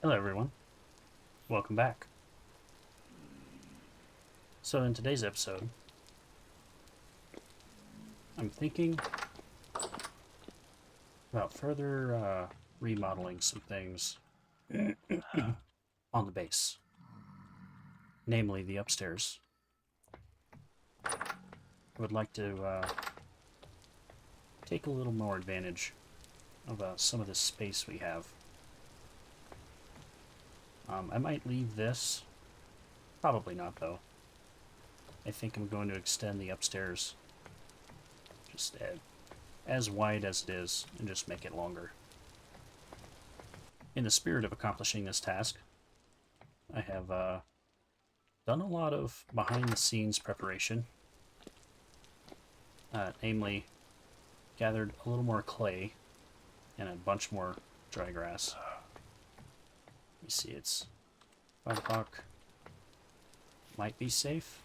Hello everyone, welcome back. So in today's episode, I'm thinking about further remodeling some things on the base, namely the upstairs. I would like to take a little more advantage of some of the space we have. I might leave this, probably not though. I think I'm going to extend the upstairs just as wide as it is and just make it longer. In the spirit of accomplishing this task, I have done a lot of behind-the-scenes preparation, namely gathered a little more clay and a bunch more dry grass. You see, it's 5 o'clock. Might be safe.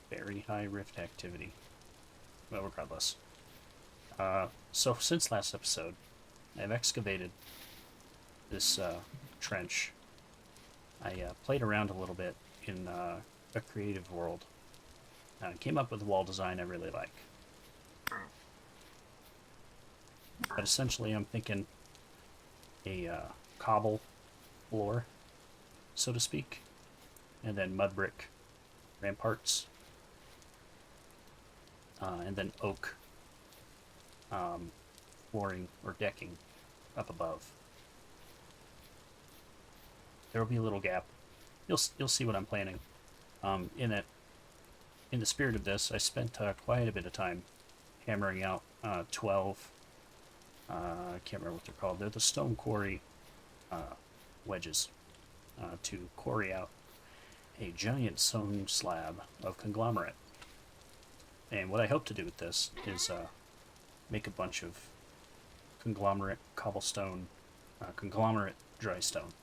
Very high rift activity. Well, regardless. So since last episode, I've excavated this trench. I played around a little bit in a creative world. Came up with a wall design I really like. But essentially I'm thinking a cobble floor, so to speak, and then mud brick ramparts, and then oak flooring or decking up above. There will be a little gap. You'll see what I'm planning. In the spirit of this, I spent quite a bit of time hammering out 12. I can't remember what they're called. They're the stone quarry wedges to quarry out a giant stone slab of conglomerate. And what I hope to do with this is make a bunch of conglomerate cobblestone, conglomerate dry stone.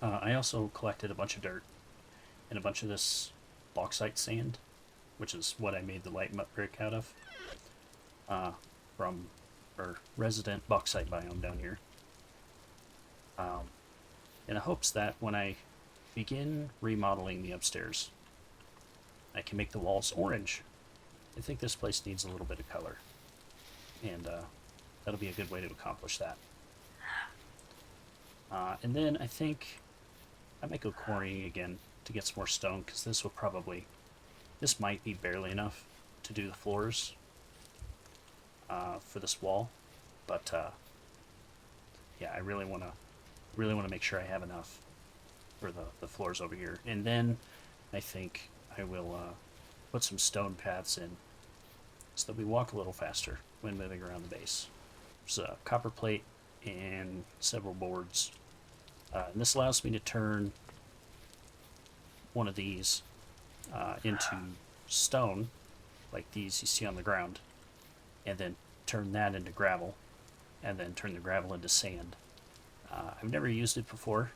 I also collected a bunch of dirt and a bunch of this bauxite sand, which is what I made the light mud brick out of, from our resident bauxite biome down here. In the hopes that when I begin remodeling the upstairs, I can make the walls orange. I think this place needs a little bit of color, and that'll be a good way to accomplish that. And then I think I might go quarrying again to get some more stone, because this might be barely enough to do the floors for this wall, but yeah, I really want to make sure I have enough for the floors over here. And then I think I will put some stone paths in so that we walk a little faster when moving around the base. There's a copper plate and several boards. And this allows me to turn one of these into stone, like these you see on the ground, and then turn that into gravel, and then turn the gravel into sand. I've never used it before,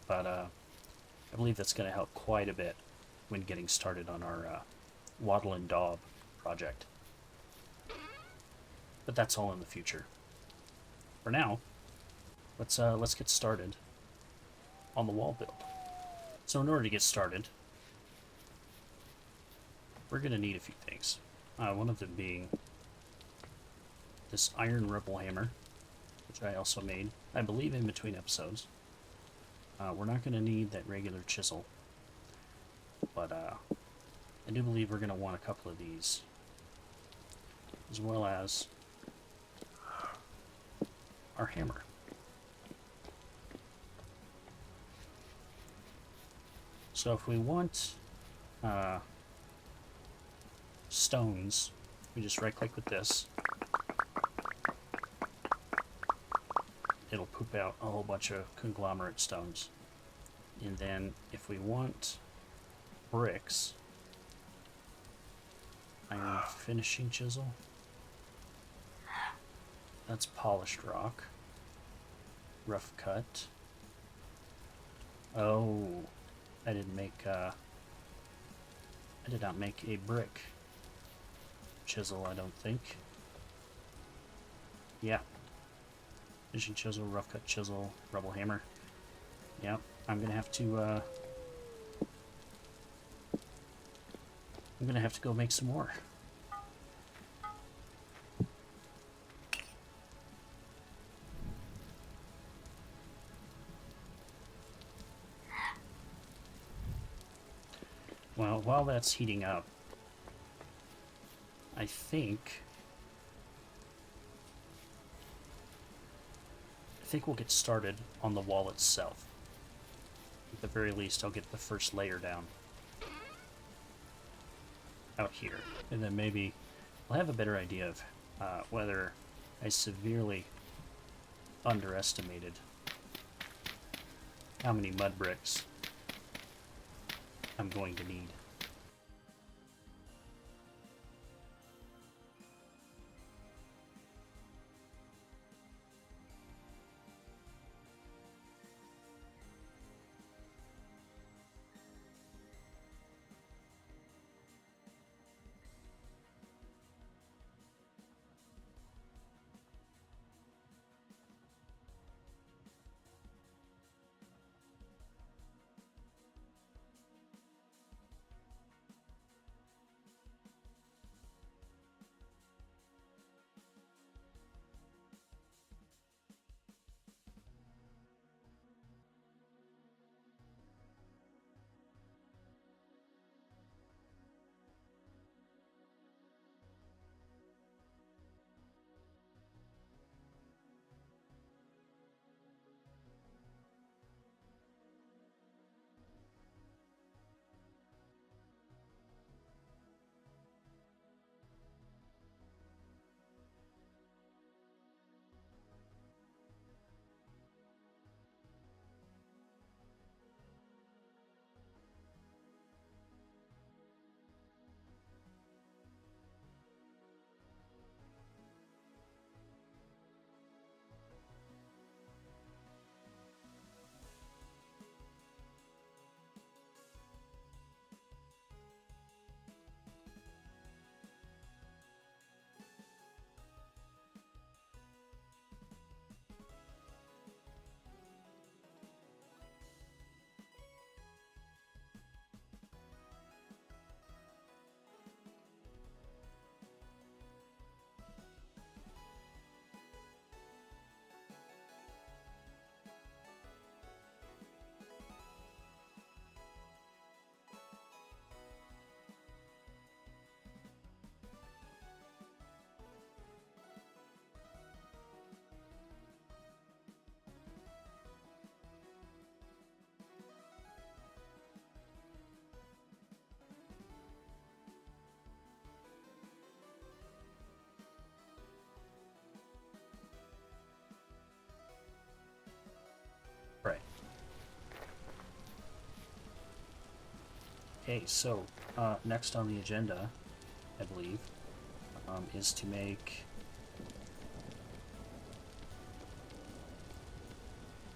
but I believe that's going to help quite a bit when getting started on our Wattle and Daub project. But that's all in the future. For now, let's get started on the wall build. So in order to get started, we're going to need a few things. One of them being this iron ripple hammer, which I also made, I believe, in between episodes. We're not going to need that regular chisel, but I do believe we're going to want a couple of these, as well as our hammer. So if we want stones, we just right click with this. It'll poop out a whole bunch of conglomerate stones. And then if we want bricks, iron finishing chisel, that's polished rock, rough cut. Oh, I did not make a brick chisel, I don't think. Yeah. Fishing chisel, rough cut chisel, rubble hammer. Yeah, I'm gonna have to, I'm gonna have to go make some more. Well, while that's heating up, I think we'll get started on the wall itself. At the very least, I'll get the first layer down out here, and then maybe I'll have a better idea of whether I severely underestimated how many mud bricks I'm going to need. Right. Okay, so next on the agenda, I believe, is to make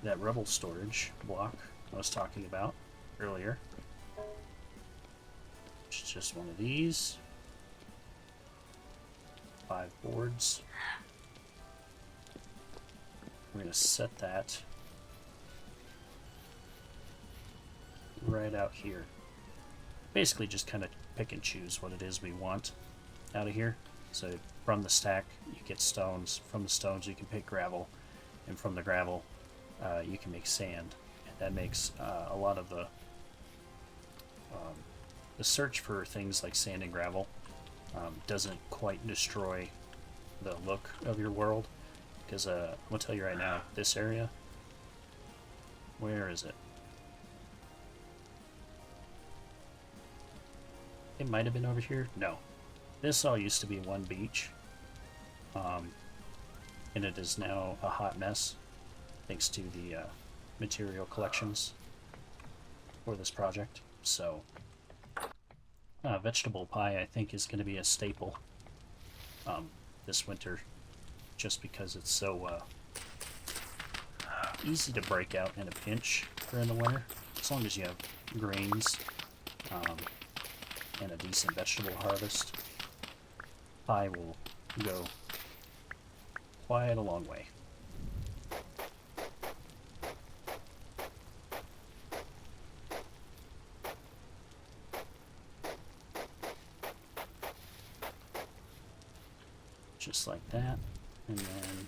that rubble storage block I was talking about earlier. Which is just one of these. 5 boards. We're going to set that right out here. Basically just kind of pick and choose what it is we want out of here. So from the stack you get stones, from the stones you can pick gravel, and from the gravel you can make sand. And that makes a lot of the search for things like sand and gravel doesn't quite destroy the look of your world, because I'm going to tell you right now, this area, where is it? It might have been over here. No. This all used to be one beach. And it is now a hot mess, thanks to the material collections for this project. So, vegetable pie, I think, is going to be a staple this winter, just because it's so easy to break out in a pinch during the winter, as long as you have grains and a decent vegetable harvest. Pie will go quite a long way. Just like that, and then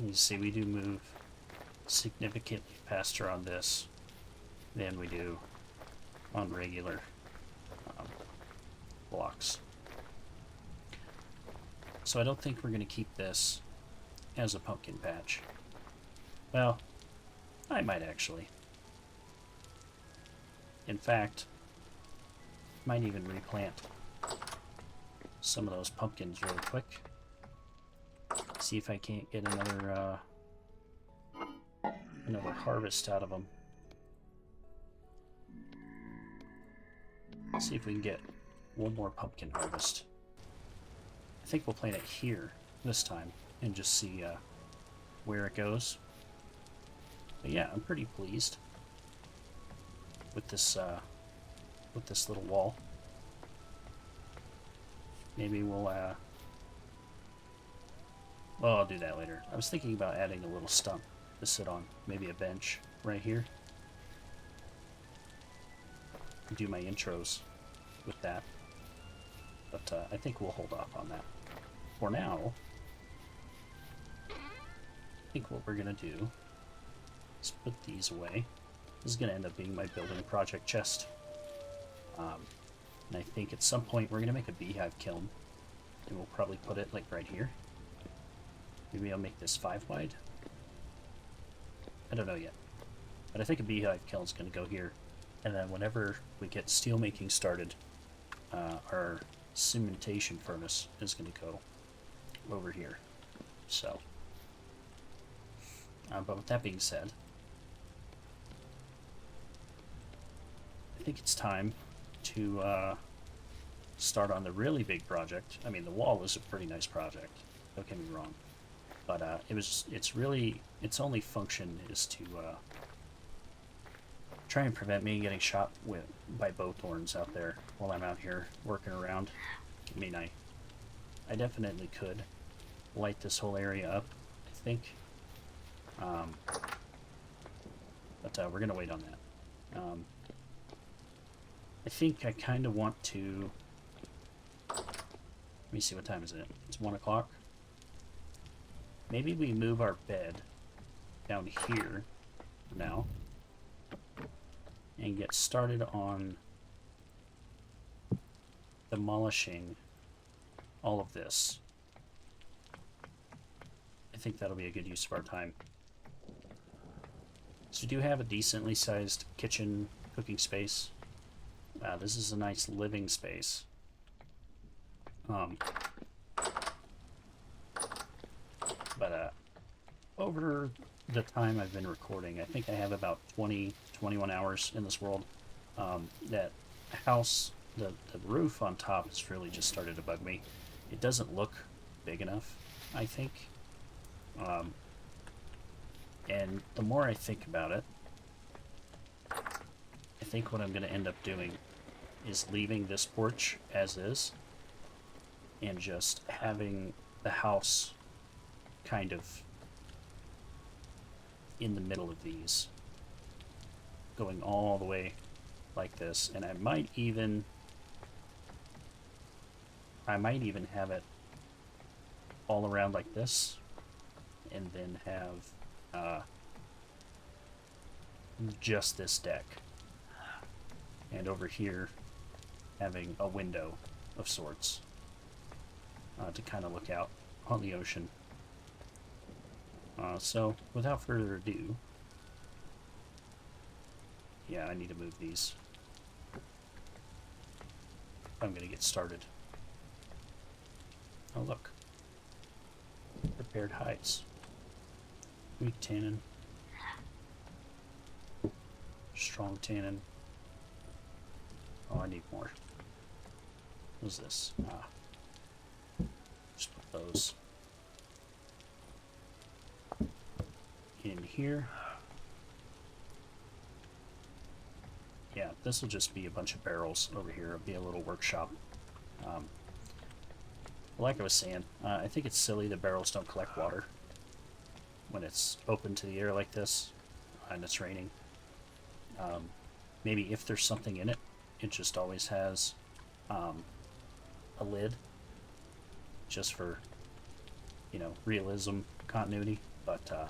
you see we do move significantly faster on this than we do on regular blocks. So I don't think we're going to keep this as a pumpkin patch. Well, I might actually. In fact, might even replant some of those pumpkins really quick. See if I can't get another harvest out of them. See if we can get one more pumpkin harvest. I think we'll plant it here this time and just see where it goes. But yeah, I'm pretty pleased with this little wall. Maybe we'll well, I'll do that later. I was thinking about adding a little stump to sit on, maybe a bench right here. Do my intros with that, but I think we'll hold off on that. For now, I think what we're gonna do is put these away. This is gonna end up being my building project chest. And I think at some point we're gonna make a beehive kiln, and we'll probably put it like right here. Maybe I'll make this 5 wide. I don't know yet, but I think a beehive kiln is gonna go here, and then whenever we get steel making started, our cementation furnace is gonna go over here. So, but with that being said, I think it's time to start on the really big project. I mean, the wall was a pretty nice project, don't get me wrong, but its only function is to try and prevent me getting shot by bow thorns out there while I'm out here working around. I mean, I definitely could light this whole area up, I think, but we're gonna wait on that. I think I kind of want to. Let me see, what time is it? It's 1 o'clock. Maybe we move our bed down here now and get started on demolishing all of this. I think that'll be a good use of our time. So we do have a decently sized kitchen cooking space. Wow, this is a nice living space. But over the time I've been recording, I think I have about 21 hours in this world. That house, the roof on top has really just started to bug me. It doesn't look big enough, I think. And the more I think about it, I think what I'm going to end up doing is leaving this porch as is and just having the house kind of in the middle of these, going all the way like this. And I might even have it all around like this, and then have just this deck, and over here having a window of sorts to kind of look out on the ocean. So without further ado, yeah, I need to move these. I'm gonna get started. Oh look, prepared hides. Weak tannin, strong tannin. Oh, I need more. What is this? Just put those. here. Yeah, this will just be a bunch of barrels over here. It'll be a little workshop. Like I was saying, I think it's silly that barrels don't collect water when it's open to the air like this and it's raining. Maybe if there's something in it, it just always has a lid just for, you know, realism, continuity. But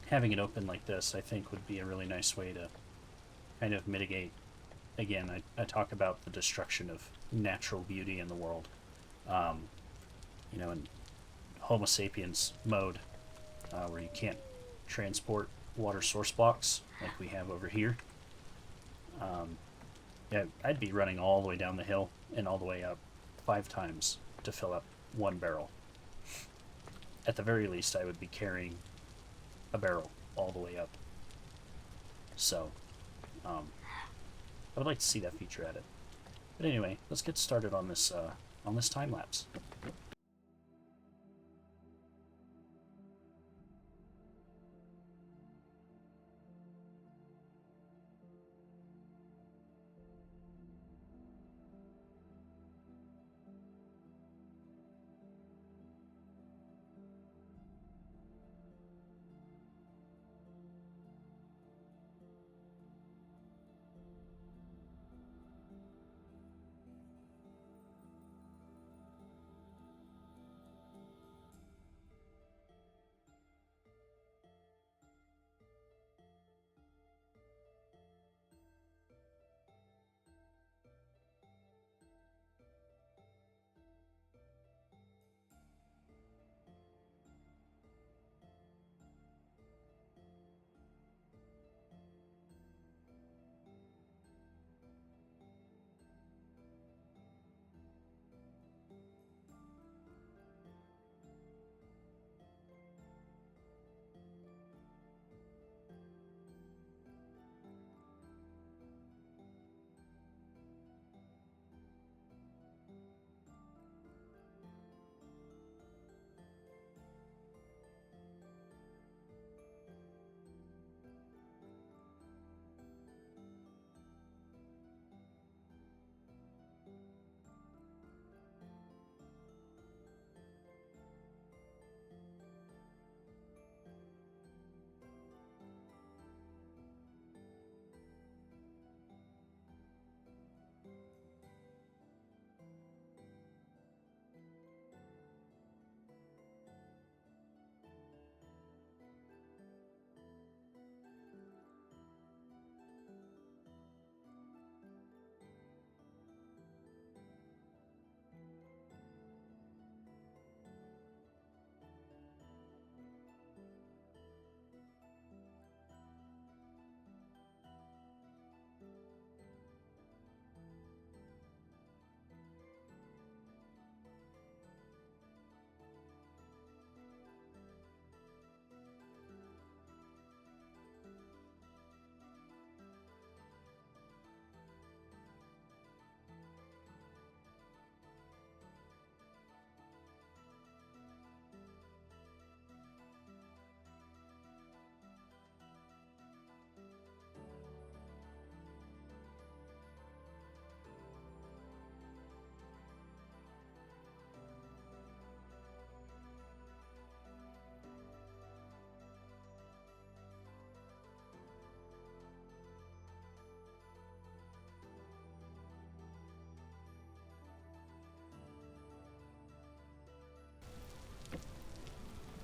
having it open like this, I think, would be a really nice way to kind of mitigate. Again, I talk about the destruction of natural beauty in the world. You know, in Homo sapiens mode, where you can't transport water source blocks like we have over here. Yeah, I'd be running all the way down the hill and all the way up 5 times to fill up 1 barrel. At the very least, I would be carrying a barrel all the way up. So, I would like to see that feature added. But anyway, let's get started on this time lapse.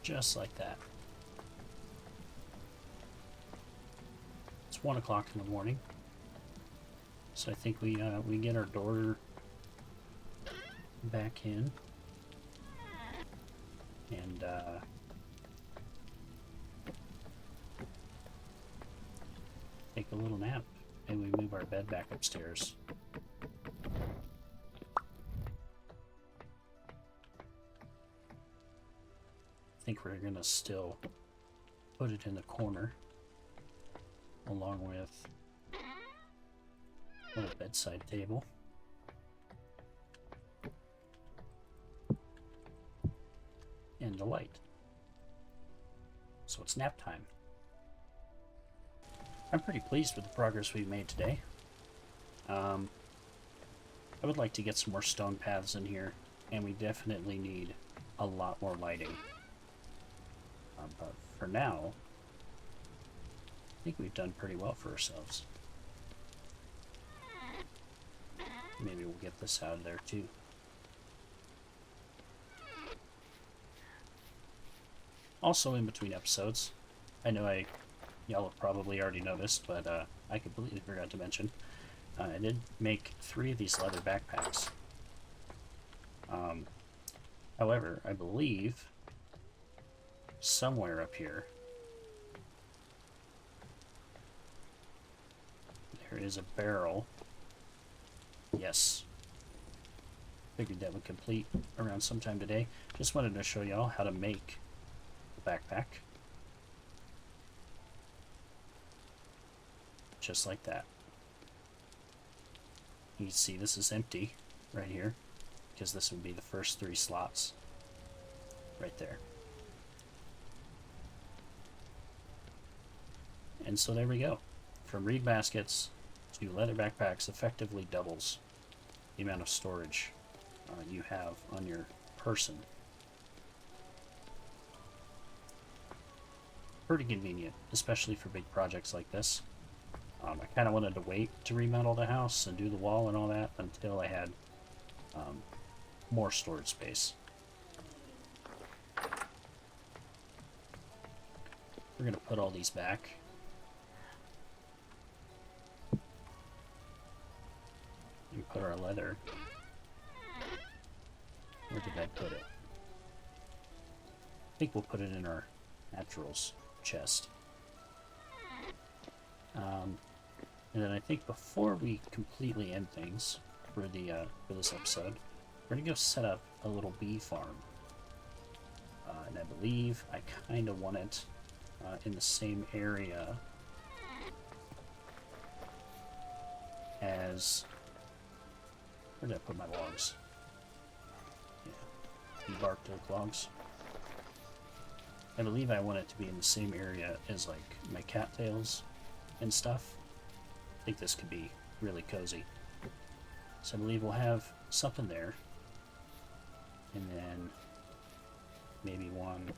Just like that. It's 1 o'clock in the morning, so I think we get our door back in and take a little nap, and we move our bed back upstairs. I think we're gonna still put it in the corner along with a little bedside table. And the light. So it's nap time. I'm pretty pleased with the progress we've made today. I would like to get some more stone paths in here, and we definitely need a lot more lighting. But for now, I think we've done pretty well for ourselves. Maybe we'll get this out of there too. Also, in between episodes, I know y'all have probably already noticed, but I completely forgot to mention, I did make 3 of these leather backpacks. However, I believe somewhere up here there is a barrel. Yes. Figured that would complete around sometime today. Just wanted to show y'all how to make the backpack. Just like that. You can see this is empty right here, because this would be the first 3 slots right there. And so there we go. From reed baskets to leather backpacks effectively doubles the amount of storage you have on your person. Pretty convenient, especially for big projects like this. I kind of wanted to wait to remodel the house and do the wall and all that until I had more storage space. We're going to put all these back. And put our leather. Where did I put it? I think we'll put it in our naturals chest. And then I think before we completely end things for this episode, we're gonna go set up a little bee farm. And I believe I kind of want it in the same area as... Where did I put my logs? Yeah, barked oak logs. I believe I want it to be in the same area as like my cattails and stuff. I think this could be really cozy. So I believe we'll have something there. And then maybe one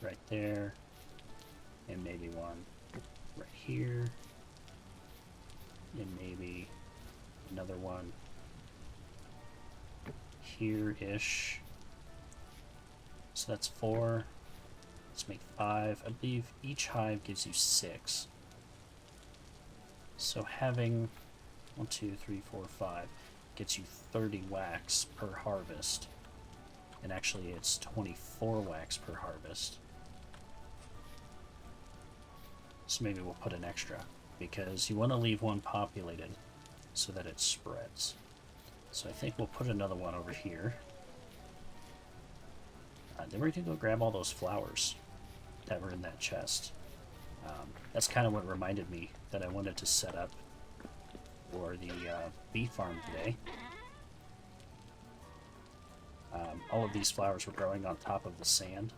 right there. And maybe one right here. And maybe another one here-ish. So that's 4. Let's make 5. I believe each hive gives you 6. So having 1, 2, 3, 4, 5 gets you 30 wax per harvest. And actually it's 24 wax per harvest. So maybe we'll put an extra, because you want to leave one populated so that it spreads. So I think we'll put another one over here. Then we're going to go grab all those flowers that were in that chest. That's kind of what reminded me that I wanted to set up for the bee farm today. All of these flowers were growing on top of the sand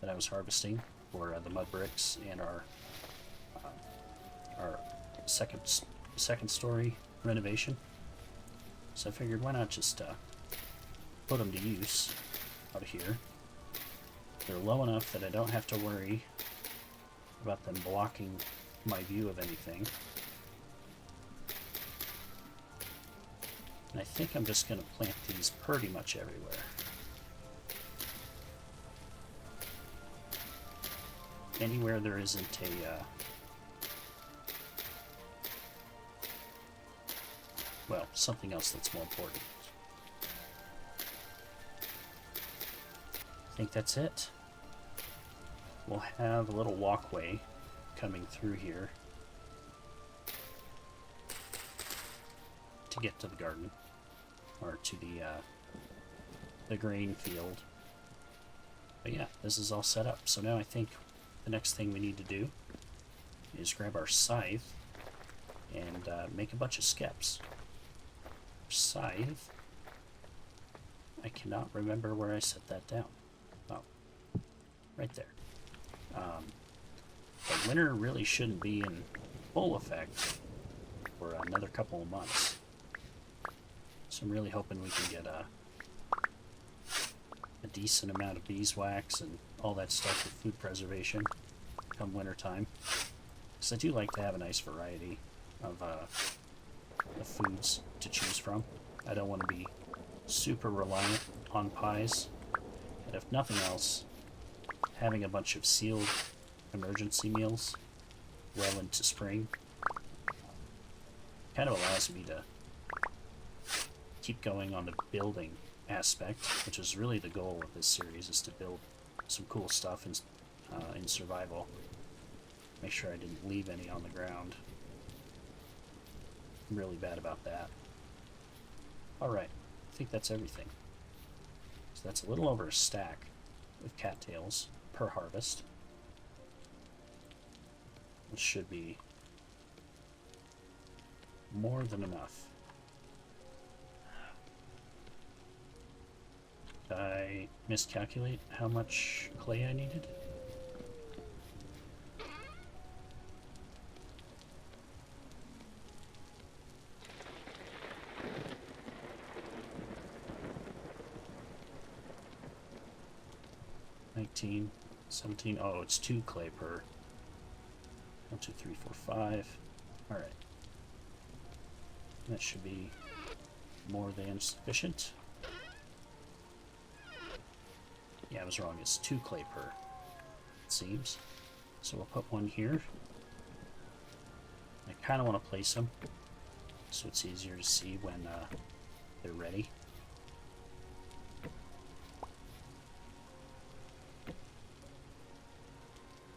that I was harvesting for the mud bricks and our second story renovation. So I figured, why not just put them to use out here. They're low enough that I don't have to worry about them blocking my view of anything. And I think I'm just going to plant these pretty much everywhere. Anywhere there isn't a well, something else that's more important. I think that's it. We'll have a little walkway coming through here to get to the garden, or to the grain field. But yeah, this is all set up. So now I think the next thing we need to do is grab our scythe and make a bunch of skeps. Scythe. I cannot remember where I set that down. Oh, right there. But winter really shouldn't be in full effect for another couple of months. So I'm really hoping we can get a decent amount of beeswax and all that stuff for food preservation come winter time. Because I do like to have a nice variety of foods to choose from. I don't want to be super reliant on pies. And if nothing else, having a bunch of sealed emergency meals well into spring kind of allows me to keep going on the building aspect, which is really the goal of this series, is to build some cool stuff in survival. Make sure I didn't leave any on the ground. I'm really bad about that. Alright, I think that's everything. So that's a little over a stack of cattails per harvest. Which should be more than enough. Did I miscalculate how much clay I needed? $19, $17. Oh, it's 2 clay per. 1, 2, 3, 4, 5. Alright. That should be more than sufficient. Yeah, I was wrong. It's 2 clay per, it seems. So we'll put one here. I kind of want to place them so it's easier to see when they're ready.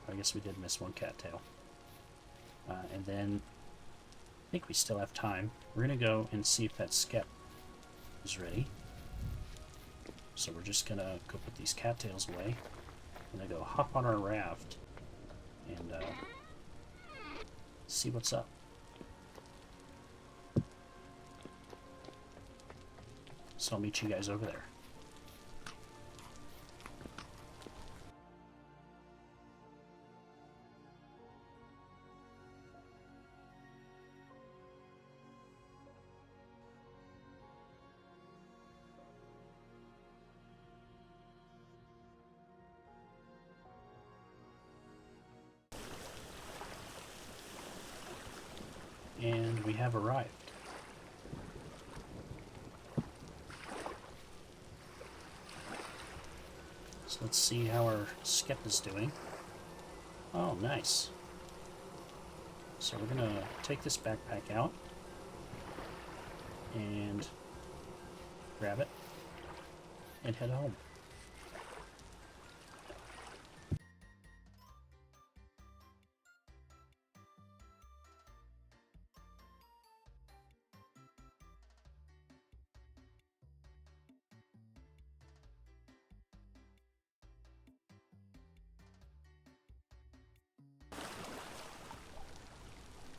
I guess we did miss one cattail. And then I think we still have time. We're going to go and see if that skep is ready. So we're just going to go put these cattails away. And then go hop on our raft and see what's up. So I'll meet you guys over there. And we have arrived. So let's see how our skep is doing. Oh, nice. So we're gonna take this backpack out and grab it and head home.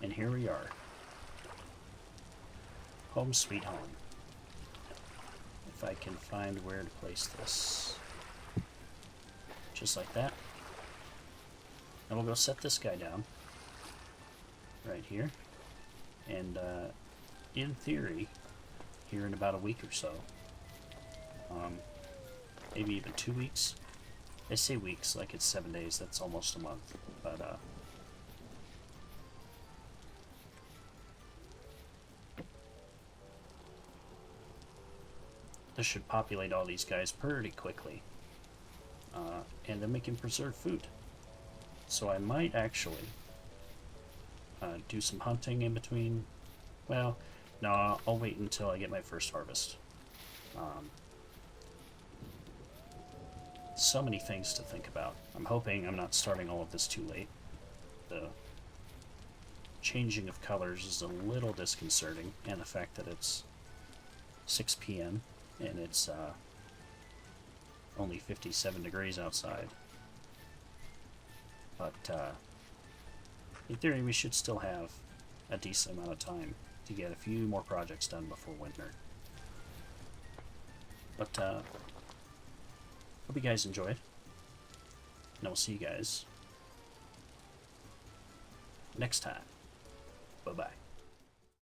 And here we are. Home sweet home. If I can find where to place this. Just like that. And we'll go set this guy down. Right here. And in theory, here in about a week or so, maybe even 2 weeks. I say weeks like it's 7 days, that's almost a month. But this should populate all these guys pretty quickly. And then we can preserve food. So I might actually do some hunting in between. Well, no, I'll wait until I get my first harvest. So many things to think about. I'm hoping I'm not starting all of this too late. The changing of colors is a little disconcerting, and the fact that it's 6 p.m. and it's only 57 degrees outside. But in theory, we should still have a decent amount of time to get a few more projects done before winter. But hope you guys enjoyed, and I'll see you guys next time. Bye bye.